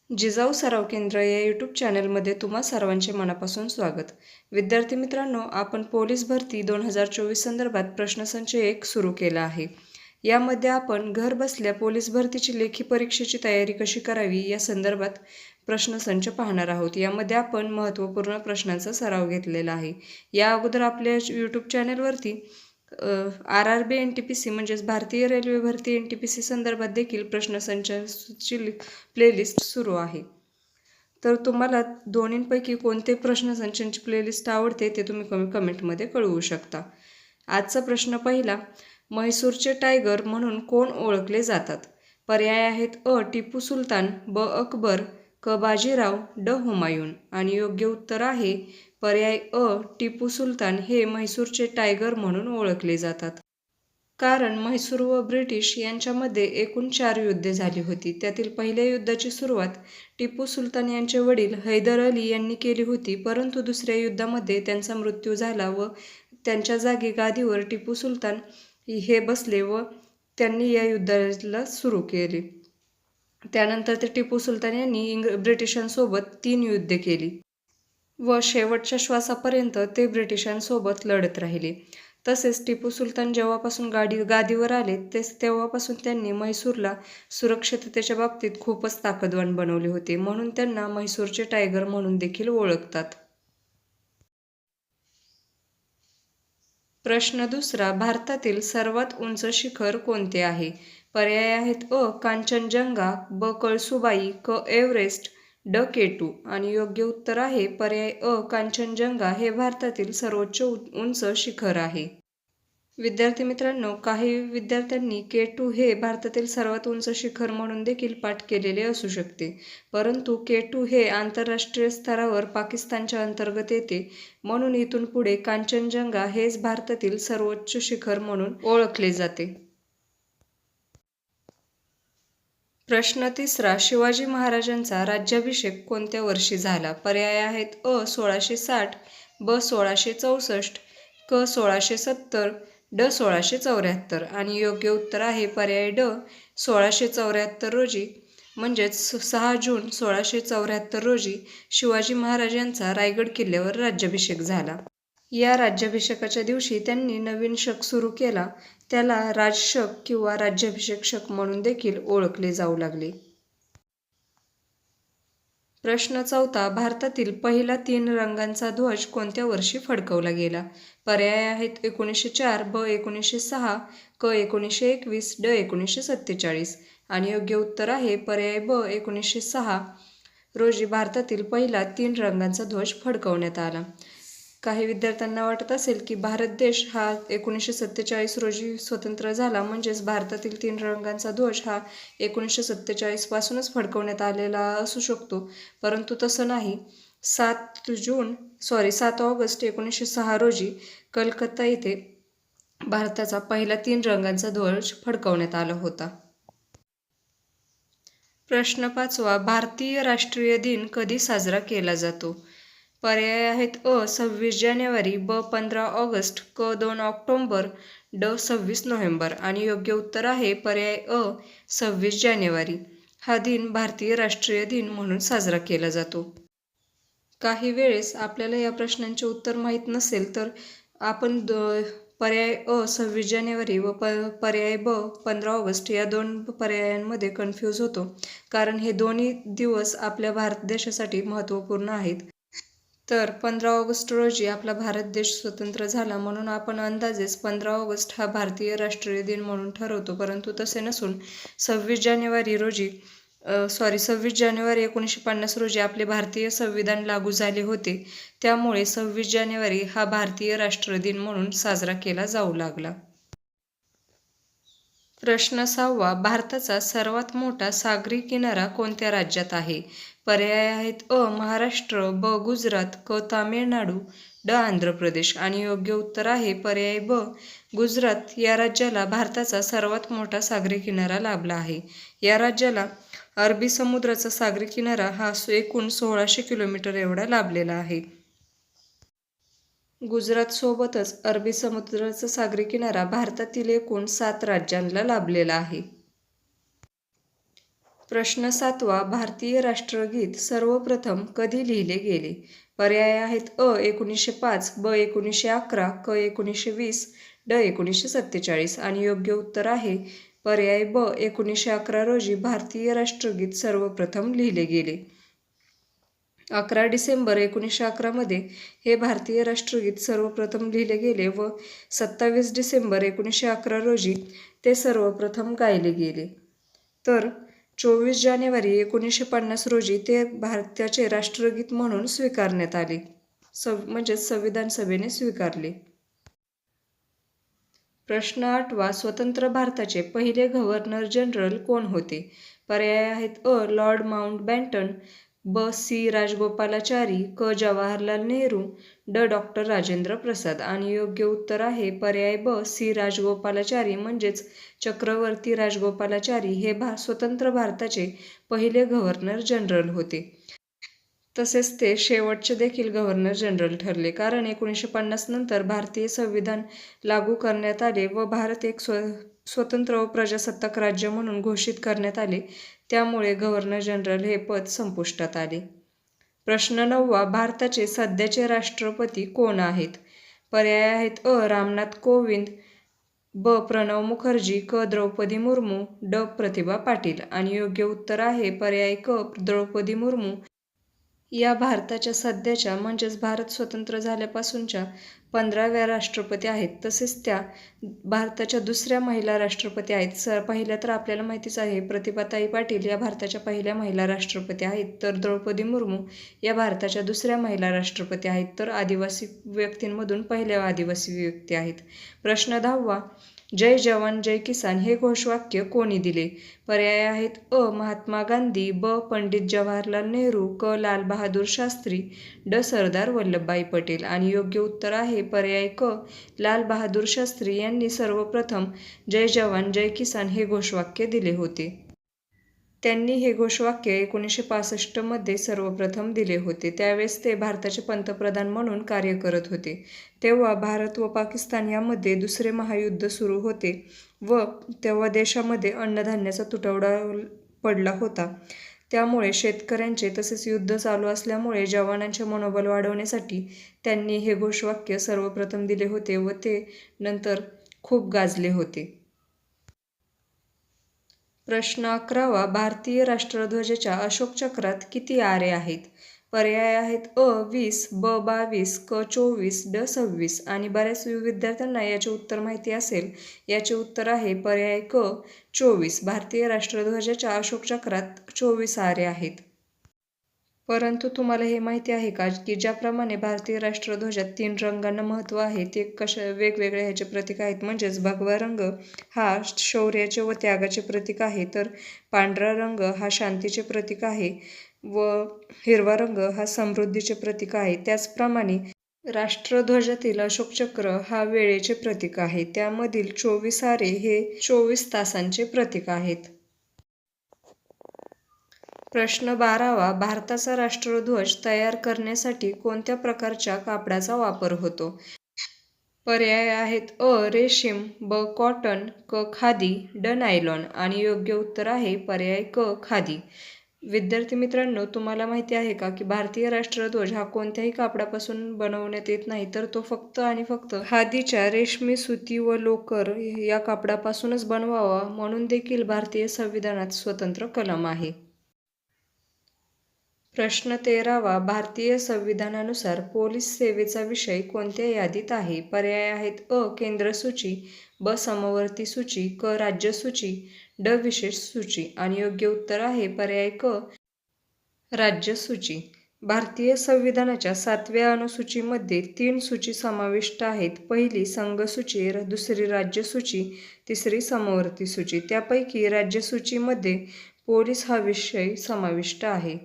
जिजाऊ सराव केंद्र या यूट्यूब चॅनलमध्ये तुम्हा सर्वांचे मनापासून स्वागत. विद्यार्थी मित्रांनो, आपण पोलीस भरती 2024 संदर्भात प्रश्नसंच 1 सुरू केला आहे. यामध्ये आपण घर बसल्या पोलीस भरतीची लेखी परीक्षेची तयारी कशी करावी या संदर्भात प्रश्नसंच पाहणार आहोत. यामध्ये आपण महत्त्वपूर्ण प्रश्नांचा सराव घेतलेला आहे. या अगोदर आपल्या यूट्यूब चॅनलवरती RRB NTPC म्हणजेच भारतीय रेल्वे भरती NTPC संदर्भात देखील प्रश्नसंचाची प्लेलिस्ट सुरू आहे. तर तुम्हाला दोन्हींपैकी कोणते प्रश्नसंचांची प्लेलिस्ट आवडते ते तुम्ही कमेंटमध्ये कळवू शकता. आजचा प्रश्न पहिला, म्हैसूरचे टायगर म्हणून कोण ओळखले जातात? पर्याय आहेत अ. टिपू सुलतान, ब. अकबर, क. बाजीराव, ड. हुमायून. आणि योग्य उत्तर आहे पर्याय अ. टिपू सुलतान हे म्हैसूरचे टायगर म्हणून ओळखले जातात. कारण म्हैसूर व ब्रिटिश यांच्यामध्ये एकूण 4 युद्धे झाली होती. त्यातील पहिल्या युद्धाची सुरुवात टिपू सुलतान यांचे वडील हैदर अली यांनी केली होती, परंतु दुसऱ्या युद्धामध्ये त्यांचा मृत्यू झाला व त्यांच्या जागी गादीवर टिपू सुलतान हे बसले व त्यांनी या युद्धाला सुरू केले. त्यानंतर ते टिपू सुलतान यांनी ब्रिटिशांसोबत 3 युद्धे केली व शेवटच्या श्वासापर्यंत ते ब्रिटिशांसोबत लढत राहिले. तसेच टिपू सुलतान जेव्हापासून गादीवर आले तेव्हापासून त्यांनी म्हैसूरला सुरक्षिततेच्या बाबतीत खूपच ताकदवान बनवले होते, म्हणून त्यांना म्हैसूरचे टायगर म्हणून देखील ओळखतात. प्रश्न दुसरा, भारतातील सर्वात उंच शिखर कोणते आहे? पर्याय आहेत अ. कांचनजंगा, ब. कळसुबाई, क. एव्हरेस्ट, ड. K2. आणि योग्य उत्तर आहे पर्याय अ. कांचनजंगा हे भारतातील सर्वोच्च उंच शिखर आहे. विद्यार्थी मित्रांनो, काही विद्यार्थ्यांनी K2 हे भारतातील सर्वात उंच शिखर म्हणून देखील पाठ केलेले असू शकते, परंतु K2 हे आंतरराष्ट्रीय स्तरावर पाकिस्तानच्या अंतर्गत येते, म्हणून इथून पुढे कांचनजंगा हेच भारतातील सर्वोच्च शिखर म्हणून ओळखले जाते. प्रश्न तिसरा, शिवाजी महाराजांचा राज्याभिषेक कोणत्या वर्षी झाला? पर्याय आहेत अ. 1660, ब. 1664, क. 1670, ड. 1674. आणि योग्य उत्तर आहे पर्याय ड. 1674 रोजी, म्हणजेच 6 जून 1674 रोजी शिवाजी महाराजांचा रायगड किल्ल्यावर राज्याभिषेक झाला. या राज्याभिषेकाच्या दिवशी त्यांनी नवीन शक सुरू केला, त्याला राजशक किंवा राज्याभिषेक शक म्हणून देखील ओळखले जाऊ लागले. प्रश्न चौथा, भारतातील पहिला 3 रंगांचा ध्वज कोणत्या वर्षी फडकवला गेला? पर्याय आहेत 1904, ब. 1906, क. 1921, ड. 1947. आणि योग्य उत्तर आहे पर्याय ब. 1906 रोजी भारतातील पहिला 3 रंगांचा ध्वज फडकवण्यात आला. काही विद्यार्थ्यांना वाटत असेल की भारत देश हा 1947 रोजी स्वतंत्र झाला, म्हणजेच भारतातील 3 रंगांचा ध्वज हा 1947 पासूनच फडकवण्यात आलेला असू शकतो, परंतु तसं नाही. 7 ऑगस्ट 1906 रोजी कलकत्ता येथे भारताचा पहिला 3 रंगांचा ध्वज फडकवण्यात आला होता. प्रश्न 5वा, भारतीय राष्ट्रीय दिन कधी साजरा केला जातो? पर्याय आहेत अ. 26 जानेवारी, ब. 15 ऑगस्ट, क. 2 ऑक्टोबर, ड. 26 नोव्हेंबर. आणि योग्य उत्तर आहे पर्याय अ. 26 जानेवारी. हा दिन भारतीय राष्ट्रीय दिन म्हणून साजरा केला जातो. काही वेळेस आपल्याला या प्रश्नांचे उत्तर माहीत नसेल तर आपण पर्याय अ. 26 जानेवारी व पर्याय ब. 15 ऑगस्ट या 2 पर्यायांमध्ये कन्फ्यूज होतो, कारण हे दोन्ही दिवस आपल्या भारत देशासाठी महत्त्वपूर्ण आहेत. तर 15 ऑगस्ट रोजी आपला भारत देश स्वतंत्र झाला, म्हणून आपण अंदाजेच 15 ऑगस्ट हा भारतीय राष्ट्रीय दिन म्हणून ठरवतो, परंतु तसे नसून 26 जानेवारी 1950 रोजी आपले भारतीय संविधान लागू झाले होते, त्यामुळे 26 जानेवारी हा भारतीय राष्ट्रीय दिन म्हणून साजरा केला जाऊ लागला. प्रश्न 6वा, भारताचा सर्वात मोठा सागरी किनारा कोणत्या राज्यात आहे? पर्याय आहेत अ. महाराष्ट्र, ब. गुजरात, क. तामिळनाडू, ड. आंध्र प्रदेश. आणि योग्य उत्तर आहे पर्याय ब. गुजरात या राज्याला भारताचा सर्वात मोठा सागरी किनारा लाभला आहे. या राज्याला अरबी समुद्राचा सागरी किनारा हा एकूण 1600 किलोमीटर एवढा लाभलेला आहे. गुजरातसोबतच अरबी समुद्राचा सागरी किनारा भारतातील एकूण 7 राज्यांना लाभलेला आहे. प्रश्न 7वा, भारतीय राष्ट्रगीत सर्वप्रथम कधी लिहिले गेले? पर्याय आहेत: अ. 1905, ब. 1911, क. 1920, ड. 1947. आणि योग्य उत्तर आहे पर्याय ब. 1911 रोजी भारतीय राष्ट्रगीत सर्वप्रथम लिहिले गेले. 11 डिसेंबर 1911 मध्ये हे भारतीय राष्ट्रगीत सर्वप्रथम लिहिले गेले व 27 डिसेंबर 1911 रोजी ते सर्वप्रथम गायले गेले. तर 24 जानेवारी 1950 रोजी ते भारताचे राष्ट्रगीत म्हणून स्वीकारण्यात आले. म्हणजेच संविधान सभेने स्वीकारले. प्रश्न 8वा, स्वतंत्र भारताचे पहिले गव्हर्नर जनरल कोण होते? पर्याय आहेत: अ. लॉर्ड माउंटबॅटन, ब. सी. राजगोपालाचारी, क. जवाहरलाल नेहरू, ड. डॉ. राजेंद्र प्रसाद. आणि योग्य उत्तर आहे पर्याय ब. सी. राजगोपालाचारी म्हणजेच चक्रवर्ती राजगोपालाचारी हे स्वतंत्र भारताचे पहिले गव्हर्नर जनरल होते. तसेच ते शेवटचे देखील गव्हर्नर जनरल ठरले, कारण 1950 नंतर भारतीय संविधान लागू करण्यात आले व भारत एक स्वतंत्र व प्रजासत्ताक राज्य म्हणून घोषित करण्यात आले. त्यामुळे गव्हर्नर जनरल हे पद संपुष्टात आले. प्रश्न 9वा, भारताचे सध्याचे राष्ट्रपती कोण आहेत? पर्याय आहेत: अ. रामनाथ कोविंद, ब. प्रणव मुखर्जी, क. द्रौपदी मुर्मू, ड. प्रतिभा पाटील. आणि योग्य उत्तर आहे पर्याय क. द्रौपदी मुर्मू. या भारताच्या सध्याच्या म्हणजेच भारत स्वतंत्र झाल्यापासूनच्या 15व्या राष्ट्रपती आहेत. तसेच त्या भारताच्या दुसऱ्या महिला राष्ट्रपती आहेत. पहिल्या तर आपल्याला माहितीच आहे, प्रतिभाताई पाटील या भारताच्या पहिल्या महिला राष्ट्रपती आहेत. तर द्रौपदी मुर्मू या भारताच्या दुसऱ्या महिला राष्ट्रपती आहेत. तर आदिवासी व्यक्तींमधून पहिल्या आदिवासी व्यक्ती आहेत. प्रश्न 10वा, जय जवान जय किसान हे घोषवाक्य कोणी दिले? पर्याय आहेत: अ. महात्मा गांधी, ब. पंडित जवाहरलाल नेहरू, क. लाल बहादूर शास्त्री, ड. सरदार वल्लभभाई पटेल. आणि योग्य उत्तर आहे पर्याय क. लाल बहादूर शास्त्री यांनी सर्वप्रथम जय जवान जय किसान हे घोषवाक्य दिले होते. त्यांनी हे घोषवाक्य 1965 मध्ये सर्वप्रथम दिले होते. त्यावेळेस ते भारताचे पंतप्रधान म्हणून कार्य करत होते. तेव्हा भारत व पाकिस्तान यामध्ये दुसरे महायुद्ध सुरू होते व तेव्हा देशामध्ये अन्नधान्याचा तुटवडा पडला होता. त्यामुळे शेतकऱ्यांचे तसेच युद्ध चालू असल्यामुळे जवानांचे मनोबल वाढवण्यासाठी त्यांनी हे घोषवाक्य सर्वप्रथम दिले होते व ते नंतर खूप गाजले होते. प्रश्न 11वा, भारतीय राष्ट्रध्वजाच्या अशोक चक्रात किती आरे आहेत? पर्याय आहेत: अ. 20, ब. 22, क. 24, ड. 26. आणि बऱ्याच विद्यार्थ्यांना याचे उत्तर माहिती असेल. याचे उत्तर आहे पर्याय क. 24. भारतीय राष्ट्रध्वजाच्या अशोक चक्रात 24 आरे आहेत. परंतु तुम्हाला हे माहिती आहे का की ज्याप्रमाणे भारतीय राष्ट्रध्वजात 3 रंगांना महत्त्व आहे, ते वेगवेगळे ह्याचे प्रतीक आहेत. म्हणजेच भगवा रंग हा शौर्याचे व त्यागाचे प्रतीक आहे, तर पांढरा रंग हा शांतीचे प्रतीक आहे व हिरवा रंग हा समृद्धीचे प्रतीक आहे. त्याचप्रमाणे राष्ट्रध्वजातील अशोक चक्र हा वेळेचे प्रतीक आहे. त्यामधील 24 आरे हे 24 तासांचे प्रतीक आहेत. प्रश्न 12वा, भारताचा राष्ट्रध्वज तयार करण्यासाठी कोणत्या प्रकारच्या कापडाचा वापर होतो? पर्याय आहेत: अ. रेशीम, ब. कॉटन, क. खादी, ड. नायलॉन. आणि योग्य उत्तर आहे पर्याय क. खादी. विद्यार्थी मित्रांनो, तुम्हाला माहिती आहे का की भारतीय राष्ट्रध्वज हा कोणत्याही कापडापासून बनवण्यात येत नाही, तर तो फक्त आणि फक्त खादीच्या रेशमी, सुती व लोकर या कापडापासूनच बनवावा म्हणून देखील भारतीय संविधानात स्वतंत्र कलम आहे. प्रश्न 13वा, भारतीय संविधानानुसार पोलीस सेवेचा विषय कोणत्या यादीत आहे? पर्याय आहेत: अ. केंद्र सूची, ब. समवर्ती सूची, क. राज्य सूची, ड. विशेष सूची. आणि योग्य उत्तर आहे पर्याय क. राज्य सूची. भारतीय संविधानाच्या 7व्या अनुसूचीमध्ये 3 सूची समाविष्ट आहेत. पहिली संघसूची, दुसरी राज्य सूची, तिसरी समवर्ती सूची. त्यापैकी राज्य सूचीमध्ये पोलीस हा विषय समाविष्ट आहे.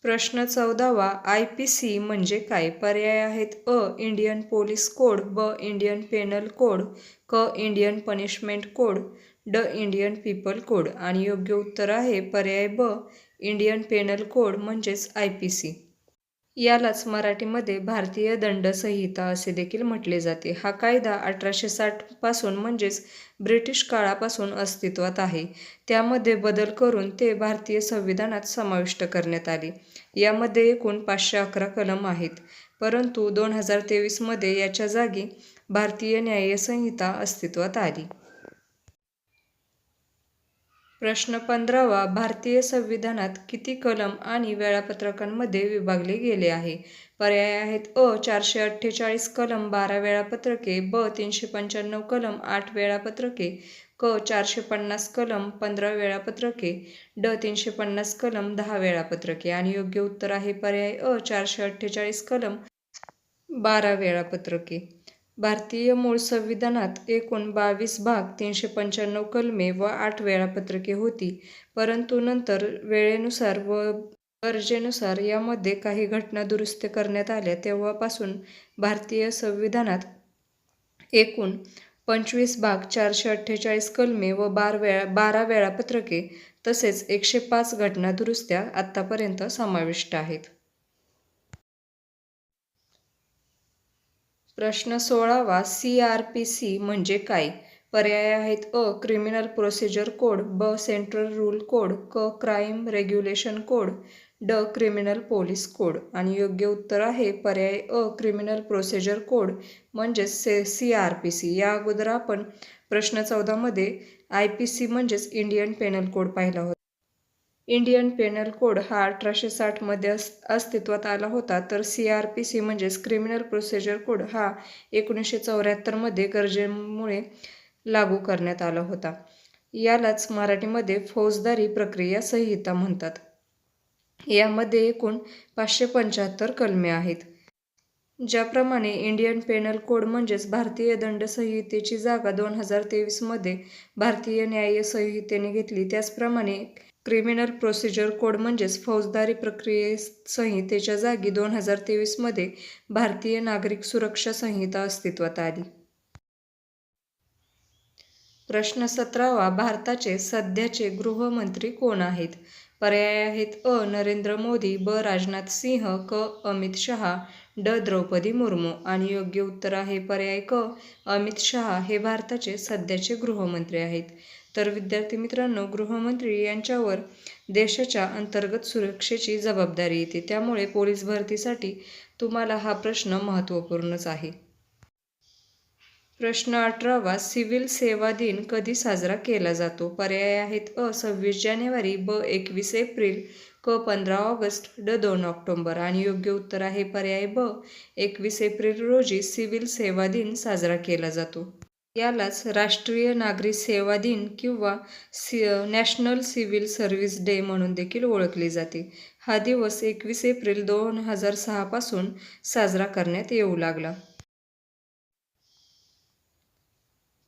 प्रश्न 14वा, IPC म्हणजे काय? पर्याय आहेत: अ. इंडियन पोलीस कोड, ब. इंडियन पेनल कोड, क. इंडियन पनिशमेंट कोड, ड. Indian people code. आणि योग्य उत्तर आहे पर्याय ब. इंडियन पेनल कोड म्हणजेच IPC. यालाच मराठीमध्ये भारतीय दंड संहिता असे देखील म्हटले जाते. हा कायदा 1860 पासून म्हणजेच ब्रिटिश काळापासून अस्तित्वात आहे. त्यामध्ये बदल करून ते भारतीय संविधानात समाविष्ट करण्यात आले. यामध्ये एकूण 511 कलम आहेत. परंतु 2023 मध्ये याच्या जागी भारतीय न्याय संहिता अस्तित्वात आली. प्रश्न 15वा. भारतीय संविधानात किती कलम आणि वेळापत्रकांमध्ये विभागले गेले आहे? पर्याय आहेत: अ. 448 कलम 12 वेळापत्रके, ब. 395 कलम 8 वेळापत्रके, क. 450 कलम 15 वेळापत्रके, ड. 350 कलम 10 वेळापत्रके. आणि योग्य उत्तर आहे पर्याय अ. 448 कलम 12 वेळापत्रके. भारतीय मूळ संविधानात एकूण 22 भाग, 395 कलमे व 8 वेळापत्रके होती. परंतु नंतर वेळेनुसार व गरजेनुसार यामध्ये काही घटना दुरुस्त्या करण्यात आल्या. तेव्हापासून भारतीय संविधानात एकूण 25 भाग, 448 कलमे व 12 वेळापत्रके तसेच 105 घटना दुरुस्त्या आत्तापर्यंत समाविष्ट आहेत. प्रश्न 16वा. CRPC म्हणजे काय? पर्याय आहेत: अ. क्रिमिनल प्रोसिजर कोड, ब. सेंट्रल रूल कोड, क. क्राईम रेग्युलेशन कोड, ड. Criminal police code. आणि योग्य उत्तर आहे पर्याय अ. क्रिमिनल प्रोसिजर कोड म्हणजेच CRPC. या अगोदर आपण प्रश्न 14 मध्ये IPC म्हणजेच इंडियन पेनल कोड पाहिला होता. इंडियन पेनल कोड हा 1860 मध्ये अस्तित्वात आला होता, तर CRPC म्हणजेच क्रिमिनल प्रोसिजर कोड हा 1974 मध्ये गरजेमुळे लागू करण्यात आला होता. यालाच मराठीमध्ये फौजदारी प्रक्रिया संहिता म्हणतात. यामध्ये एकूण 575 कलमे आहेत. ज्याप्रमाणे इंडियन पेनल कोड म्हणजेच भारतीय दंड संहितेची जागा 2023 मध्ये भारतीय न्याय संहितेने घेतली, त्याचप्रमाणे क्रिमिनल प्रोसिजर कोड म्हणजेच फौजदारी प्रक्रिया संहितेच्या जागी 2023 मध्ये भारतीय नागरिक सुरक्षा संहिता अस्तित्वात आली. प्रश्न 17वा. भारताचे सध्याचे गृहमंत्री कोण आहेत? पर्याय आहेत: अ. नरेंद्र मोदी, ब. राजनाथ सिंह, क. अमित शहा, ड. द्रौपदी मुर्मू. आणि योग्य उत्तर आहे पर्याय क. अमित शहा हे भारताचे सध्याचे गृहमंत्री आहेत. तर विद्यार्थी मित्रांनो, गृहमंत्री यांच्यावर देशाच्या अंतर्गत सुरक्षेची जबाबदारी येते. त्यामुळे पोलीस भरतीसाठी तुम्हाला हा प्रश्न महत्त्वपूर्णच आहे. प्रश्न 18वा. सिव्हिल सेवा दिन कधी साजरा केला जातो? पर्याय आहेत: अ. 26 जानेवारी, ब. 21 एप्रिल, क. 15 ऑगस्ट, ड. 2 ऑक्टोबर. आणि योग्य उत्तर आहे पर्याय ब. 21 एप्रिल रोजी सिव्हिल सेवा दिन साजरा केला जातो. यालाच राष्ट्रीय नागरी सेवा दिन किंवा नॅशनल सिव्हिल सर्व्हिस डे म्हणून देखील ओळखले जाते. हा दिवस 21 एप्रिल 2006 पासून साजरा करण्यात येऊ लागला.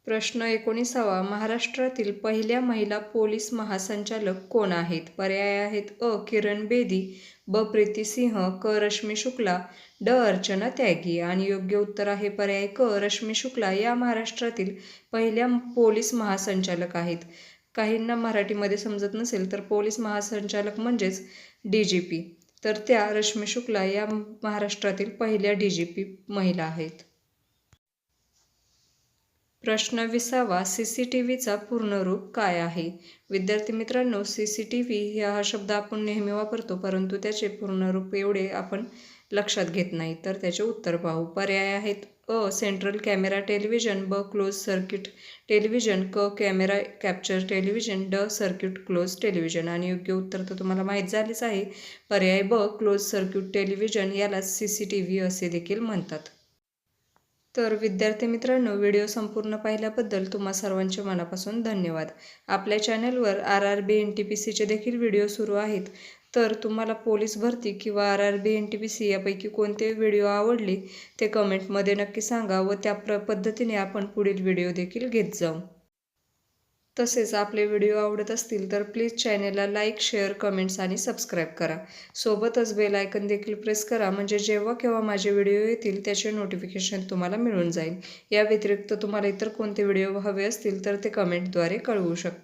प्रश्न 19वा. महाराष्ट्रातील पहिल्या महिला पोलीस महासंचालक कोण आहेत? पर्याय आहेत: अ. किरण बेदी, ब. प्रीती सिंह, क. रश्मी शुक्ला, ड. अर्चना त्यागी. आणि योग्य उत्तर आहे पर्याय क. रश्मी शुक्ला या महाराष्ट्रातील पहिल्या पोलीस महासंचालक आहेत. काहींना मराठीमध्ये समजत नसेल तर पोलीस महासंचालक म्हणजेच DGP, तर त्या रश्मी शुक्ला या महाराष्ट्रातील पहिल्या DGP महिला आहेत. प्रश्न 20वा. CCTVचा पूर्ण रूप काय आहे? विद्यार्थी मित्रांनो, CCTV हा शब्द आपण नेहमी वापरतो, परंतु त्याचे पूर्ण रूप एवढे आपण लक्षात घेत नाही. तर त्याचे उत्तर पाहू. पर्याय आहेत: अ. सेंट्रल कॅमेरा टेलिव्हिजन, ब. क्लोज सर्किट टेलिव्हिजन, क. कॅमेरा कॅप्चर टेलिव्हिजन, ड. Circuit close television. आणि योग्य उत्तर तर तुम्हाला माहीत झालेच आहे. पर्याय ब. क्लोज सर्किट टेलिव्हिजन यालाच CCTV असे देखील म्हणतात. तर विद्यार्थी मित्रांनो, व्हिडिओ संपूर्ण पाहिल्याबद्दल तुम्हा सर्वांचे मनापासून धन्यवाद. आपल्या चॅनलवर RRB NTPCचे देखील व्हिडिओ सुरू आहेत. तर तुम्हाला पोलीस भरती किंवा RRB NTPC यापैकी कोणते व्हिडिओ आवडले ते कमेंटमध्ये नक्की सांगा व त्या पद्धतीने आपण पुढील व्हिडिओ देखील घेत जाऊ. तसेच आपले व्हिडिओ आवडत असतील तर प्लीज चॅनेलला लाईक, शेअर, कमेंट्स आणि सबस्क्राईब करा. सोबतच बेल आयकन देखील प्रेस करा, म्हणजे जेव्हा केव्हा माझे व्हिडिओ येतील त्याचे नोटिफिकेशन तुम्हाला मिळून जाईल. या व्यतिरिक्त तुम्हाला इतर कोणते व्हिडिओ हवे असतील तर ते कमेंटद्वारे कळवू शकता.